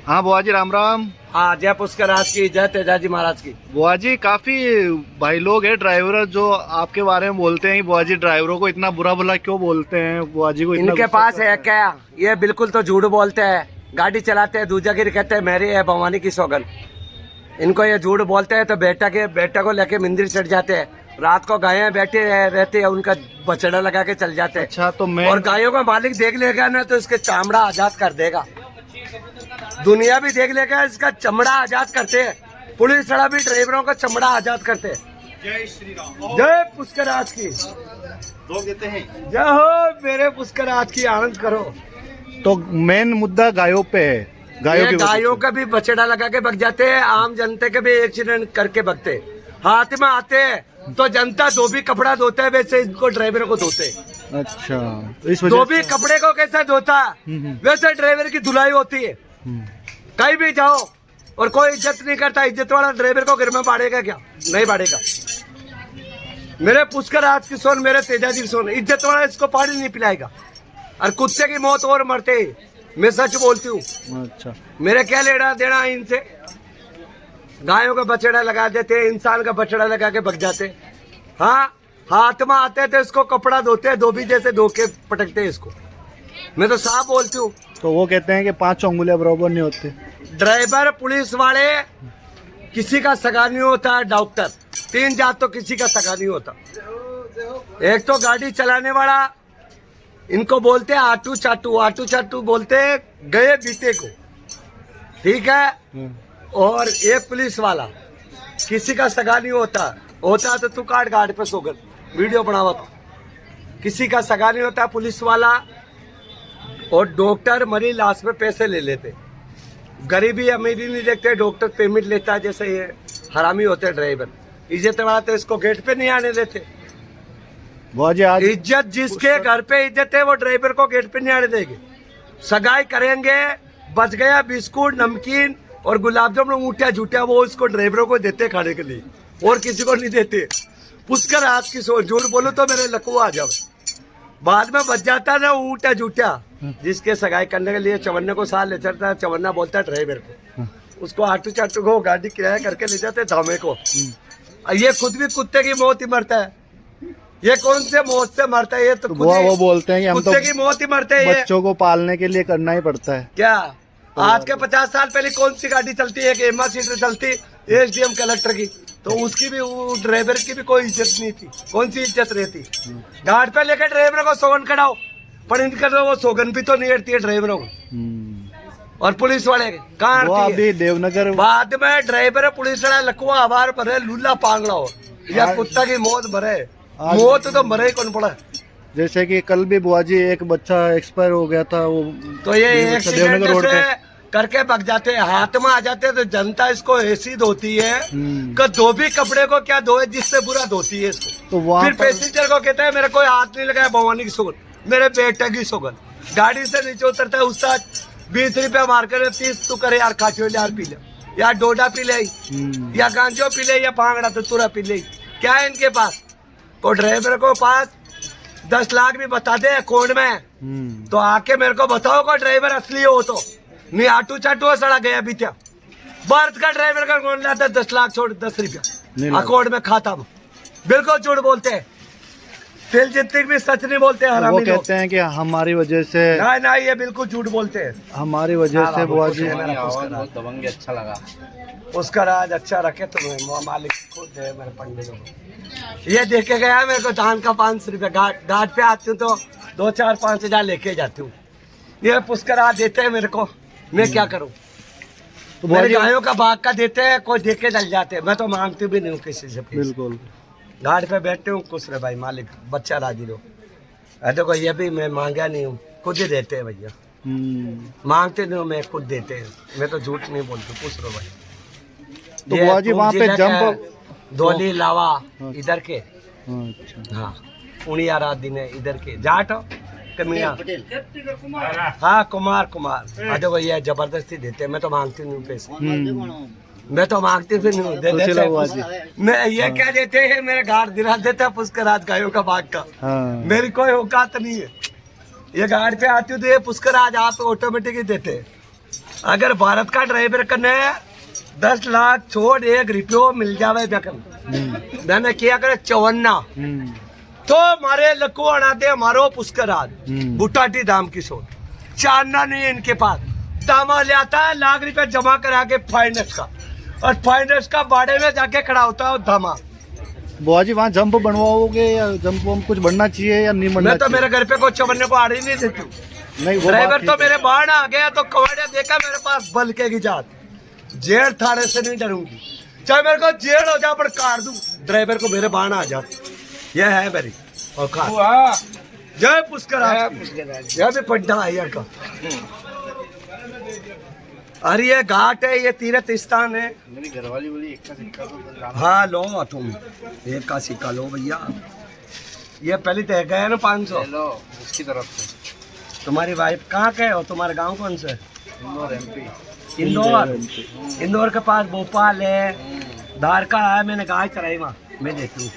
हाँ बुआ जी राम राम। हाँ, जय पुष्कराज की, जय तेजाजी महाराज की। बुआ जी काफी भाई लोग हैं ड्राइवर जो आपके बारे में बोलते हैं कि बुआ जी ड्राइवरों को इतना बुरा भला क्यों बोलते हैं, बुआ जी को इतना इनके गुस्सा पास क्यों है आता क्या? ये बिल्कुल तो झूठ बोलते हैं। गाड़ी चलाते हैं, दूजागिरी कहते हैं मेरी है भवानी की सौगन। इनको ये झूठ बोलते हैं तो बेटा को लेके मंदिर चढ़ जाते हैं। रात को गायें बैठे रहते हैं, उनका बछड़ा लगा के चल जाते हैं। अच्छा तो मैं और गायों का मालिक देख लेगा ना तो इसके चमड़ा आजाद कर देगा। दुनिया भी देख लेगा, इसका चमड़ा आजाद करते हैं। पुलिस वाला भी ड्राइवरों का चमड़ा आजाद करते हैं। जय श्री राम। जय पुष्कराज की। लोग देते हैं। जय हो मेरे पुष्कराज की, आनंद करो। तो मेन मुद्दा गायों पे है। गायों ये की गायों का भी बछड़ा लगा के बग जाते हैं, आम जनता के भी एक्सीडेंट करके बगते। हाथ में आते हैं तो जनता धोबी कपड़ा धोता है, वैसे इनको ड्राइवरों को धोते। अच्छा तो इस वजह धोबी कपड़े को कैसे धोता वैसे ड्राइवर की धुलाई होती है। कहीं भी जाओ और कोई इज्जत नहीं करता। इज्जत वाला ड्राइवर को घर में बाड़ेगा क्या? नहीं बाड़ेगा। मेरे पुष्कराज की सोन, मेरे तेजाजी की सोन, इज्जत वाला इसको पानी नहीं पिलाएगा। और कुत्ते की मौत और मरते, मैं सच बोलती हूँ। अच्छा मेरे क्या लेना देना इनसे? गायों का बछड़ा लगा देते, इंसान का बछड़ा लगा के बग जाते। हाँ, हाथ में आते थे इसको कपड़ा धोते, धोबी जैसे धो के पटकते इसको। मैं तो साफ बोलती हूँ। तो वो कहते हैं कि 5 उंगलियां बराबर नहीं होते। ड्राइवर, पुलिस वाले किसी का सगा नहीं होता। डॉक्टर, 3 जात तो किसी का सगा नहीं होता। एक तो गाड़ी चलाने वाला, इनको बोलते हैं आटू चाटू। आटू चाटू बोलते हैं गए बीते को, ठीक है। और एक पुलिस वाला किसी का सगा नहीं होता। होता तो तू काट गाड़ी पे सोगल वीडियो बनावा तो। किसी का सगा नहीं होता पुलिस वाला। और डॉक्टर मरी लाश पे पैसे ले लेते। गरीबी अमीरी नहीं देखते, डॉक्टर पेमेंट लेता है। जैसे ये हरामी होते हैं ड्राइवर। इज्जत वाला तो इसको गेट पे नहीं आने देते। बुआ जी आज इज्जत जिसके घर पे इज्जत है वो ड्राइवर को गेट पे नहीं आने देंगे। सगाई करेंगे, बच गया बिस्कुट, नमकीन और गुलाब जामुन ऊँटिया झूठिया, वो उसको ड्राइवरों को देते खाने के लिए, और किसी को नहीं देते। पुष्कर आज की सोच, झूठ बोलो तो मेरे लकवा आ जाए। बाद में बच जाता ना ऊँटा झूठा, जिसके सगाई करने के लिए चवन्ने को साथ ले चलता है। चवन्ना बोलता है ड्राइवर को, उसको आटू चाटू को गाड़ी किराया करके ले जाते धामे को। ये खुद भी कुत्ते की मौत ही मरता है। ये कौन से मौत से मरता है? ये तो वो बोलते हैं कि हम तो कुत्ते की मौत ही मरते हैं। बच्चों को पालने के लिए करना ही पड़ता है। क्या आज के 50 साल पहले कौन सी गाड़ी चलती है? कि एमा सीटर चलती एसडीएम कलेक्टर की, तो उसकी भी, वो ड्राइवर की भी कोई इज्जत नहीं थी। कौन सी इज्जत रहती? घाट पे लेकर ड्राइवर को सोगन कटाओ, पर इनका तो वो सोगन भी तो नहीं हटती है ड्राइवरों को। और पुलिस वाले कहाँ वो अभी देवनगर बाद में ड्राइवर पुलिस वाला लकवा आवार भरे, लूला पांगड़ा हो या कुत्ता की मौत भरे। मौत तो मरे ही कौन पड़ा। जैसे कि कल भी बुआ जी एक बच्चा एक्सपायर हो गया था। वो तो ये देवनगर रोड पे करके बग जाते हैं, हाथ में आ जाते हैं। तो जनता इसको ऐसी धोती है कि धोबी कपड़े को क्या धोए, जिससे बुरा धोती है इसको। तो फिर पैसेंजर को कहता है मेरे कोई हाथ नहीं लगाया भवानी की सोगन, मेरे बेटे की सोगन। गाड़ी से नीचे उतरता है उसका 20 रुपया मार कर 30 तू करे यार, खाचो यार पी ले, या डोडा पी ले, या गांजो पी ले, या भांगड़ा तो तुरा पी ले। क्या है इनके पास? को ड्राइवर को पास 10 लाख भी बता दे अकाउंट में, तो आके मेरे को बताओ को ड्राइवर असली हो तो। नहीं आटू चाटू सड़ा गया बीत्या। बर्थ का ड्राइवर का कौन लाता? 10 लाख छोड़ 10 रुपया अकाउंट में खाता में। बिल्कुल झूठ बोलते हैं। दिल जितने भी सच नहीं बोलते। वो कहते हैं कि हमारी वजह से। ना ये बिल्कुल झूठ बोलते हैं। हमारी वजह से बुआ जी। दबंग अच्छा लगा। उसका राज अच्छा रखे तुम्हें मालिक खुद है। मेरे पंडित को ये देख के गया मेरे को धान का 500 रुपया। घाट पे आती हूँ तो 2, 4, 5 हजार लेके जाती हूँ। ये पुष्कर देते हैं मेरे को, मैं क्या करूँ? तो मेरे गायों का बाग का देते हैं, कोई देख के जल जाते हैं। मैं तो मांगती भी नहीं हूँ किसी से। बिल्कुल घाट पे बैठते हूँ, खुश रहे भाई मालिक, बच्चा राजी रहो। देखो ये भी मैं मांगा नहीं हूँ, खुद ही देते हैं भैया। मांगते नहीं हूँ मैं, खुद देते हैं। मैं तो झूठ नहीं बोलती, खुश रहो भाई। तो बुआ जी वहाँ पे जंप धोली लावा इधर के। अच्छा हाँ, उड़िया रात दिन इधर के जाट कमिया। हाँ, कुमार। अरे भैया जबरदस्ती देते हैं। मैं तो मांगती नहीं हूँ पैसे। मैं तो मांगती फिर नहीं दे देते। मैं ये क्या देते हैं? मेरे घाट दिला देता पुष्कर राज गायों का बाग का। मेरी कोई औकात नहीं है। ये घाट पे आती हूँ तो ये पुष्कर राज आप ऑटोमेटिक ही देते हैं। अगर भारत का ड्राइवर कने 10 लाख छोड़ 1 रुपयो मिल जावे बेकन मैंने किया करे 54 तो मारे लकुआना दे मारो पुष्कराज बुटाटी दाम की सोच चांदना नहीं है इनके पास दामा ले आता है लाख रुपए जमा करा के फाइनेंस का और फाइनेंस का बाड़े में जाके खड़ा होता है धामा। बुआ जी वहाँ जंप बनवाओगे या जंप वंप कुछ बनना चाहिए या नहीं बनना मैं तो चाहिए? मेरे घर पे कुछ बनने को आ रही नहीं देती हूँ। नहीं वो ड्राइवर बात तो ठीक है। मेरे बाहर आ गया तो कवाड़िया देखा मेरे पास बल के की जात जेड़ थाने से नहीं डरूंगी चाहे मेरे को जेड़ हो जा पर कार दूं ड्राइवर को मेरे बाहर आ जात यह है मेरी औकात। जय पुष्कराज यह भी पढ़ना है यार का। अरे ये घाट है ये तीर्थ स्थान है। मेरी घरवाली बोली एक का सिक्का तो लाना। हाँ लो तुम एक का सिक्का लो भैया ये पहले तय गए ना 500 ले लो उसकी तरफ से। तुम्हारी वाइफ कहाँ के हो तुम्हारा गांव कौन सा है? इंदौर MP। इंदौर के पास भोपाल है धार का है मैंने गाय चराई वहाँ मैं देखती हूँ।